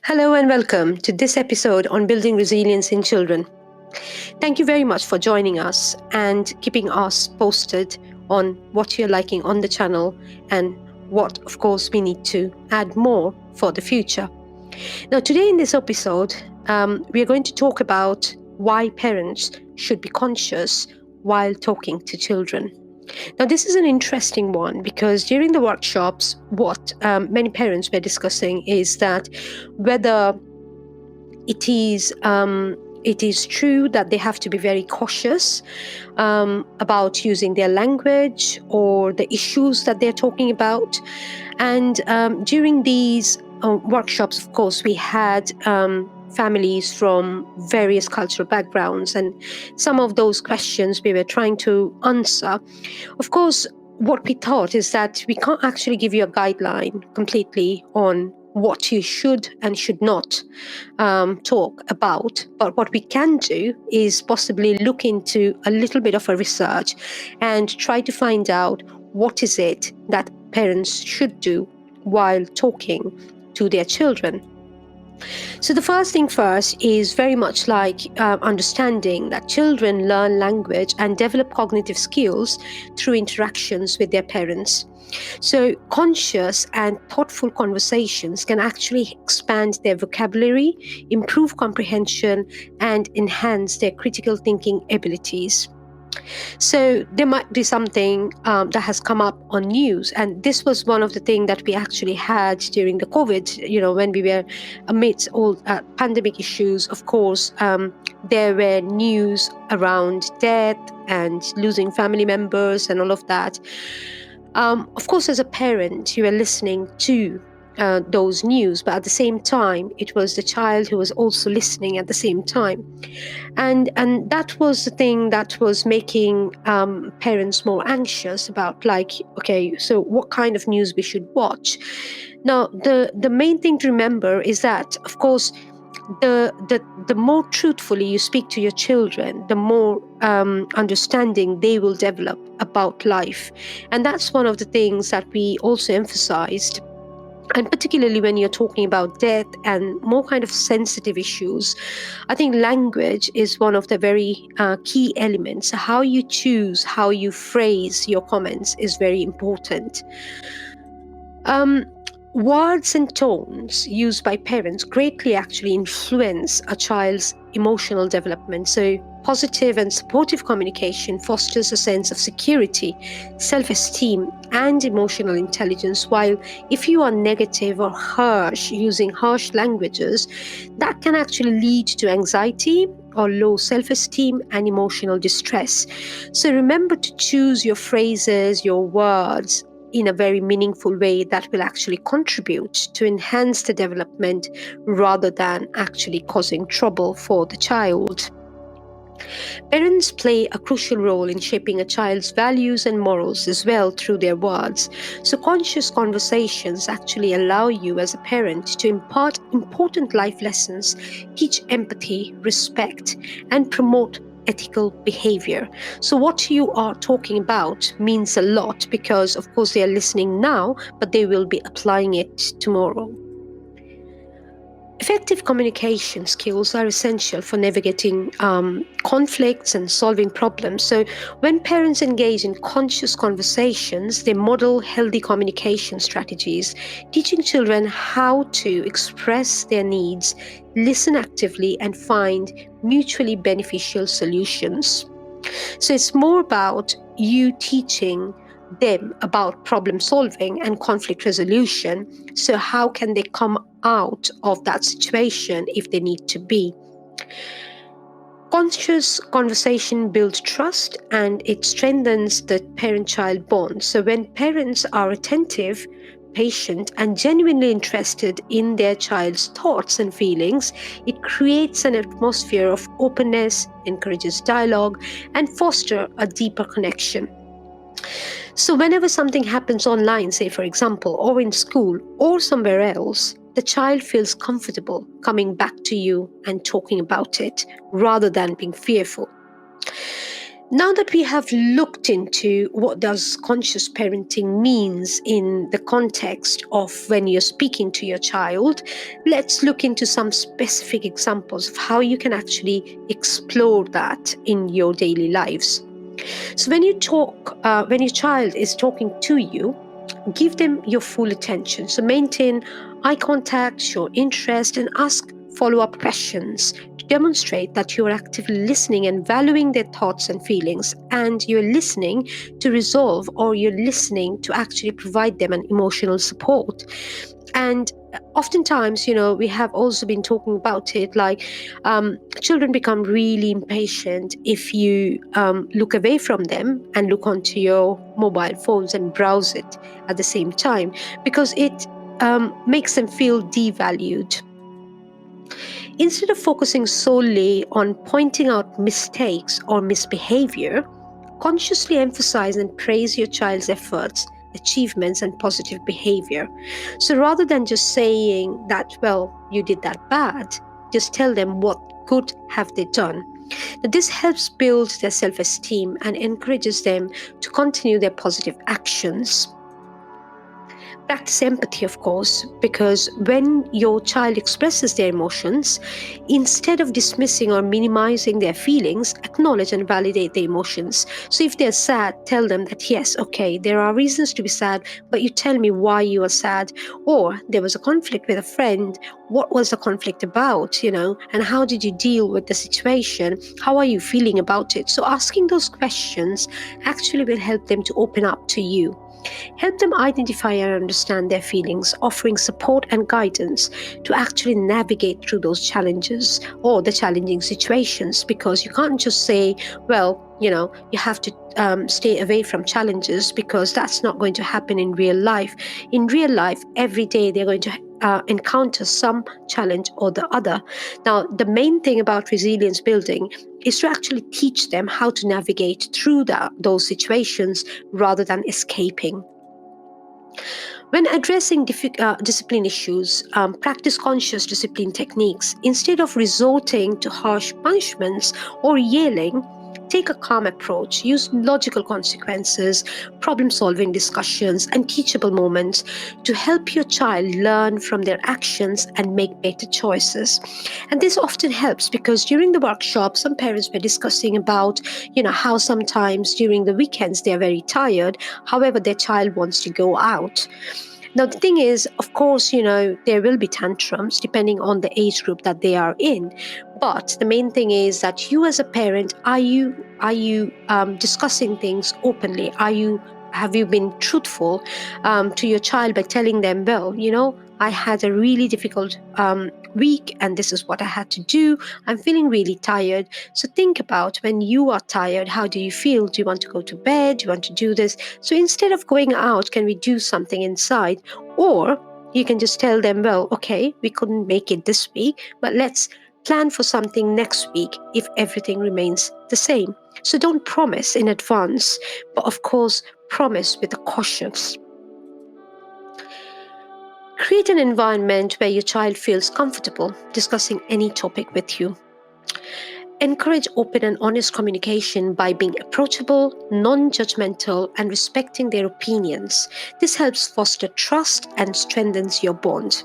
Hello and welcome to this episode on building resilience in children. Thank you very much for joining us and keeping us posted on what you're liking on the channel and what, of course, we need to add more for the future. Now, today in this episode, we are going to talk about why parents should be conscious while talking to children. Now, this is an interesting one because during the workshops, what many parents were discussing is that whether it is true that they have to be very cautious about using their language or the issues that they're talking about. And during these workshops, of course, we had families from various cultural backgrounds, and some of those questions we were trying to answer. Of course, what we thought is that we can't actually give you a guideline completely on what you should and should not talk about. But what we can do is possibly look into a little bit of a research and try to find out what is it that parents should do while talking to their children. So the first thing first is very much like understanding that children learn language and develop cognitive skills through interactions with their parents. So conscious and thoughtful conversations can actually expand their vocabulary, improve comprehension, and enhance their critical thinking abilities. So there might be something that has come up on news, and this was one of the things that we actually had during the COVID. When we were amidst all pandemic issues, of course, there were news around death and losing family members and all of that. Of course, as a parent, you were listening to those news, but at the same time, it was the child who was also listening at the same time. And that was the thing that was making parents more anxious about, like, okay, so what kind of news we should watch. Now, the main thing to remember is that, of course, the more truthfully you speak to your children, the more understanding they will develop about life. And that's one of the things that we also emphasized. And particularly when you're talking about death and more kind of sensitive issues, I think language is one of the very key elements. How you choose, how you phrase your comments is very important. Words and tones used by parents greatly actually influence a child's emotional development. So positive and supportive communication fosters a sense of security, self-esteem, and emotional intelligence, while if you are negative or harsh, using harsh languages, that can actually lead to anxiety or low self-esteem and emotional distress. So remember to choose your phrases, your words, in a very meaningful way that will actually contribute to enhance the development rather than actually causing trouble for the child. Parents play a crucial role in shaping a child's values and morals as well through their words. So conscious conversations actually allow you as a parent to impart important life lessons, teach empathy, respect, and promote ethical behavior. So what you are talking about means a lot because, of course, they are listening now, but they will be applying it tomorrow. Effective communication skills are essential for navigating conflicts and solving problems. So when parents engage in conscious conversations, they model healthy communication strategies, teaching children how to express their needs, listen actively, and find mutually beneficial solutions. So it's more about you teaching them about problem solving and conflict resolution. So how can they come out of that situation if they need to be? Conscious conversation builds trust and it strengthens the parent-child bond. So when parents are attentive, patient, and genuinely interested in their child's thoughts and feelings, it creates an atmosphere of openness, encourages dialogue, and foster a deeper connection. So whenever something happens online, say for example, or in school or somewhere else, the child feels comfortable coming back to you and talking about it rather than being fearful. Now that we have looked into what does conscious parenting means in the context of when you're speaking to your child, let's look into some specific examples of how you can actually explore that in your daily lives. So when your child is talking to you, give them your full attention. So maintain eye contact, show interest, and ask follow-up questions to demonstrate that you are actively listening and valuing their thoughts and feelings, and you're listening to resolve, or you're listening to actually provide them an emotional support. And oftentimes, we have also been talking about it, like children become really impatient if you look away from them and look onto your mobile phones and browse it at the same time, because it makes them feel devalued. Instead of focusing solely on pointing out mistakes or misbehavior, consciously emphasize and praise your child's efforts, achievements, and positive behavior. So rather than just saying that, well, you did that bad, just tell them what good have they done. Now, this helps build their self-esteem and encourages them to continue their positive actions. Practice empathy, of course, because when your child expresses their emotions, instead of dismissing or minimizing their feelings, acknowledge and validate their emotions. So if they're sad, tell them that, yes, okay, there are reasons to be sad, but you tell me why you are sad. Or there was a conflict with a friend. What was the conflict about, and how did you deal with the situation? How are you feeling about it? So asking those questions actually will help them to open up to you. Help them identify and understand their feelings, offering support and guidance to actually navigate through those challenges or the challenging situations, because you can't just say, well, you have to stay away from challenges, because that's not going to happen in real life. In real life, every day they're going to encounter some challenge or the other. Now, the main thing about resilience building is to actually teach them how to navigate through those situations rather than escaping. When addressing discipline issues, practice conscious discipline techniques. Instead of resorting to harsh punishments or yelling, take a calm approach. Use logical consequences, problem solving discussions, and teachable moments to help your child learn from their actions and make better choices. And this often helps because during the workshop, some parents were discussing about, how sometimes during the weekends they are very tired. However, their child wants to go out. Now, the thing is, of course, there will be tantrums depending on the age group that they are in. But the main thing is that you, as a parent, are you discussing things openly? Have you been truthful to your child by telling them, well, I had a really difficult week, and this is what I had to do. I'm feeling really tired. So think about when you are tired, how do you feel? Do you want to go to bed? Do you want to do this? So instead of going out, can we do something inside? Or you can just tell them, well, okay, we couldn't make it this week, but let's plan for something next week if everything remains the same. So don't promise in advance, but of course, promise with a cautious. Create an environment where your child feels comfortable discussing any topic with you. Encourage open and honest communication by being approachable, non-judgmental, and respecting their opinions. This helps foster trust and strengthens your bond.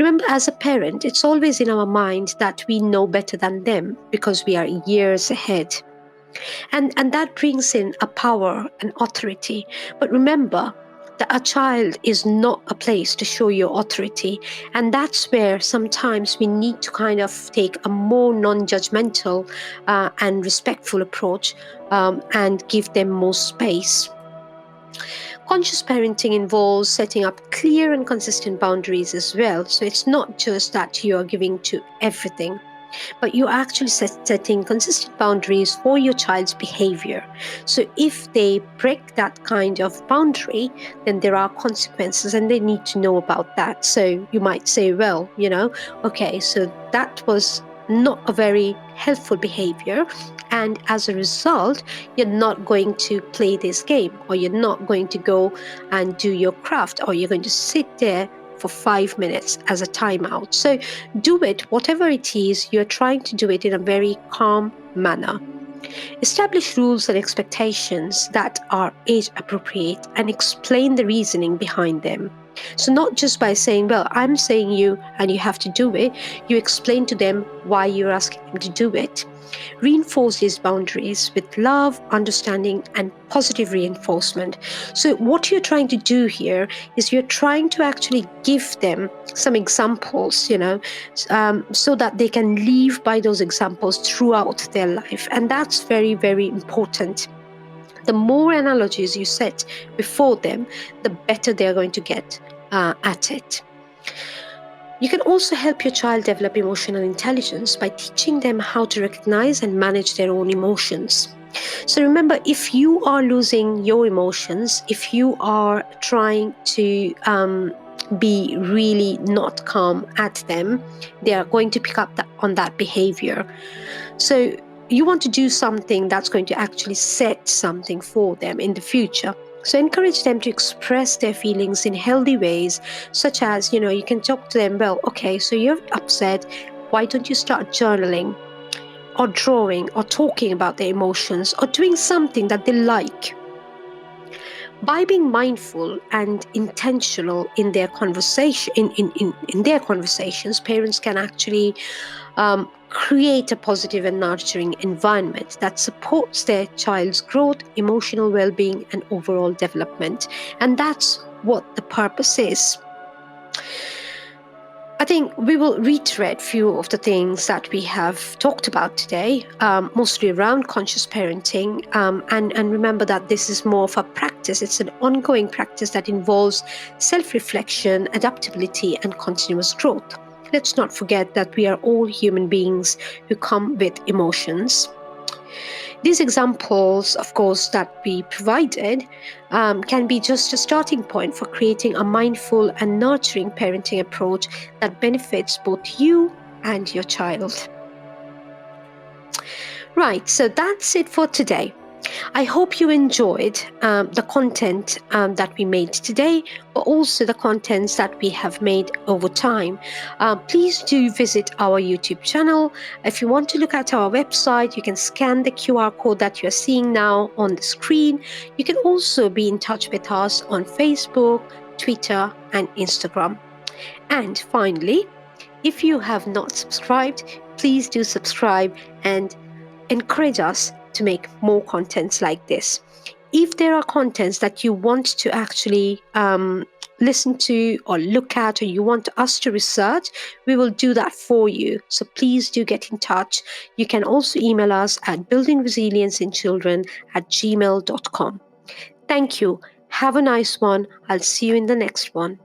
Remember, as a parent, it's always in our mind that we know better than them because we are years ahead. And that brings in a power and authority. But remember that a child is not a place to show your authority. And that's where sometimes we need to kind of take a more non-judgmental and respectful approach and give them more space. Conscious parenting involves setting up clear and consistent boundaries as well. So it's not just that you are giving to everything, but you're actually setting consistent boundaries for your child's behavior. So if they break that kind of boundary, then there are consequences and they need to know about that. So you might say, well, okay, so that was not a very helpful behavior. And as a result, you're not going to play this game, or you're not going to go and do your craft, or you're going to sit there for 5 minutes as a timeout. So do it, whatever it is, you're trying to do it in a very calm manner. Establish rules and expectations that are age appropriate and explain the reasoning behind them. So, not just by saying, well, I'm saying you and you have to do it, you explain to them why you're asking them to do it. Reinforce these boundaries with love, understanding, and positive reinforcement. So, what you're trying to do here is you're trying to actually give them some examples, so that they can live by those examples throughout their life. And that's very, very important. The more analogies you set before them, the better they're going to get at it. You can also help your child develop emotional intelligence by teaching them how to recognize and manage their own emotions. So remember, if you are losing your emotions, if you are trying to be really not calm at them, they are going to pick up on that behavior. So you want to do something that's going to actually set something for them in the future. So encourage them to express their feelings in healthy ways, such as, you can talk to them, well, okay, so you're upset. Why don't you start journaling or drawing or talking about their emotions or doing something that they like? By being mindful and intentional in their conversation, in their conversations, parents can actually create a positive and nurturing environment that supports their child's growth, emotional well-being, and overall development. And that's what the purpose is. I think we will reiterate a few of the things that we have talked about today, mostly around conscious parenting. And remember that this is more of a practice. It's an ongoing practice that involves self-reflection, adaptability, and continuous growth. Let's not forget that we are all human beings who come with emotions. These examples, of course, that we provided can be just a starting point for creating a mindful and nurturing parenting approach that benefits both you and your child. Right, so that's it for today. I hope you enjoyed the content that we made today, but also the contents that we have made over time. Please do visit our YouTube channel. If you want to look at our website, you can scan the QR code that you're seeing now on the screen. You can also be in touch with us on Facebook, Twitter, and Instagram. And finally, if you have not subscribed, please do subscribe and encourage us to make more contents like this. If there are contents that you want to actually listen to or look at, or you want us to research, we will do that for you. So please do get in touch. You can also email us at buildingresilienceinchildren@gmail.com. Thank you. Have a nice one. I'll see you in the next one.